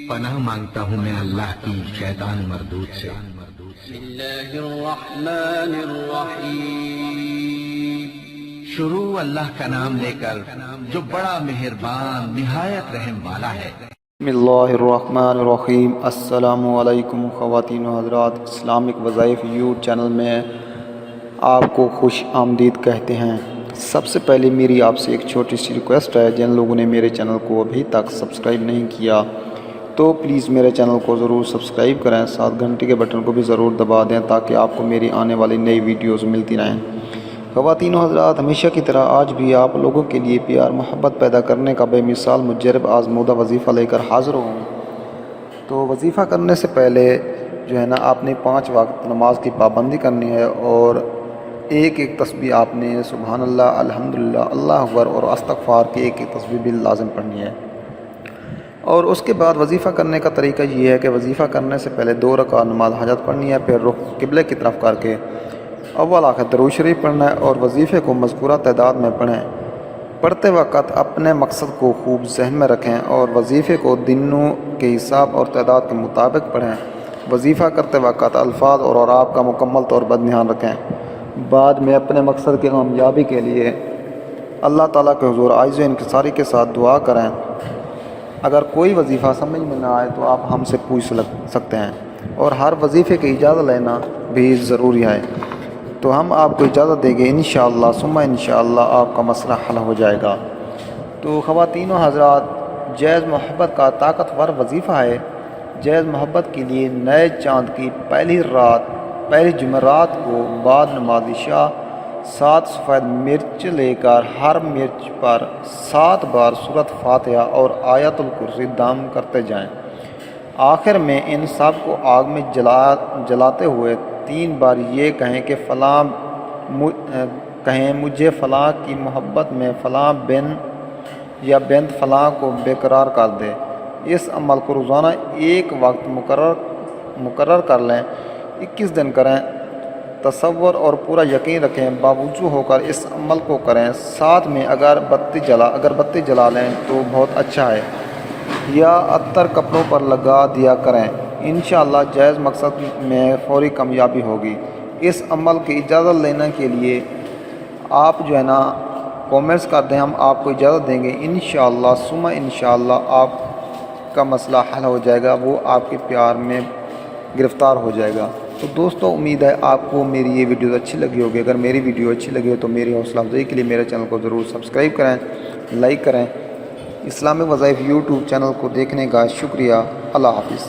پناہ مانگتا ہوں میں اللہ کی شیطان مردود سے۔ بسم اللہ الرحمن الرحیم۔ شروع اللہ کا نام لے کر جو بڑا مہربان نہایت رحم والا ہے۔ بسم اللہ الرحمن الرحیم۔ السلام علیکم خواتین و حضرات، اسلامک وظائف چینل میں آپ کو خوش آمدید کہتے ہیں۔ سب سے پہلے میری آپ سے ایک چھوٹی سی ریکویسٹ ہے، جن لوگوں نے میرے چینل کو ابھی تک سبسکرائب نہیں کیا تو پلیز میرے چینل کو ضرور سبسکرائب کریں، ساتھ گھنٹی کے بٹن کو بھی ضرور دبا دیں تاکہ آپ کو میری آنے والی نئی ویڈیوز ملتی رہیں۔ خواتین و حضرات، ہمیشہ کی طرح آج بھی آپ لوگوں کے لیے پیار محبت پیدا کرنے کا بے مثال مجرب آزمودہ وظیفہ لے کر حاضر ہوں۔ تو وظیفہ کرنے سے پہلے جو ہے نا، آپ نے 5 وقت نماز کی پابندی کرنی ہے اور ایک تسبیح آپ نے سبحان اللہ، الحمدللہ، اللہ اکبر اور استغفار کی ایک تسبیح بھی لازم پڑھنی ہے۔ اور اس کے بعد وظیفہ کرنے کا طریقہ یہ ہے کہ وظیفہ کرنے سے پہلے 2 رکعت نماز حاجت پڑھنی ہے، پھر رخ قبلے کی طرف کر کے اول آخر درود شریف پڑھنا ہے اور وظیفے کو مذکورہ تعداد میں پڑھیں۔ پڑھتے وقت اپنے مقصد کو خوب ذہن میں رکھیں اور وظیفے کو دنوں کے حساب اور تعداد کے مطابق پڑھیں۔ وظیفہ کرتے وقت الفاظ اور اعراب کا مکمل طور پر دھیان رکھیں۔ بعد میں اپنے مقصد کی کامیابی کے لیے اللہ تعالیٰ کے حضور عاجز و انکساری کے ساتھ دعا کریں۔ اگر کوئی وظیفہ سمجھ میں نہ آئے تو آپ ہم سے پوچھ سکتے ہیں، اور ہر وظیفے کی اجازت لینا بھی ضروری ہے۔ تو ہم آپ کو اجازت دیں گے انشاءاللہ ثم انشاءاللہ آپ کا مسئلہ حل ہو جائے گا۔ تو خواتین و حضرات، جیز محبت کا طاقتور وظیفہ ہے۔ جیز محبت کے لیے نئے چاند کی پہلی جمعرات کو بعد نماز عشاء 7 سفید مرچ لے کر ہر مرچ پر 7 بار سورۃ فاتحہ اور آیت الکرسی دم کرتے جائیں۔ آخر میں ان سب کو آگ میں جلاتے ہوئے 3 بار یہ کہیں کہ مجھے فلاں کی محبت میں فلاں بن یا بنت فلاں کو برقرار کر دے۔ اس عمل کو روزانہ ایک وقت مقرر کر لیں، 21 دن کریں۔ تصور اور پورا یقین رکھیں، باوجود ہو کر اس عمل کو کریں۔ ساتھ میں اگر بتی جلا لیں تو بہت اچھا ہے، یا عطر کپڑوں پر لگا دیا کریں۔ انشاءاللہ جائز مقصد میں فوری کامیابی ہوگی۔ اس عمل کی اجازت لینے کے لیے آپ جو ہے نا کومنٹس کر دیں، ہم آپ کو اجازت دیں گے انشاءاللہ ثم انشاءاللہ آپ کا مسئلہ حل ہو جائے گا، وہ آپ کے پیار میں گرفتار ہو جائے گا۔ تو دوستو، امید ہے آپ کو میری یہ ویڈیو اچھی لگی ہوگی۔ اگر میری ویڈیو اچھی لگی ہو تو میری حوصلہ افزائی کے لیے میرے چینل کو ضرور سبسکرائب کریں، لائک کریں۔ اسلامک وظائف یوٹیوب چینل کو دیکھنے کا شکریہ۔ اللہ حافظ۔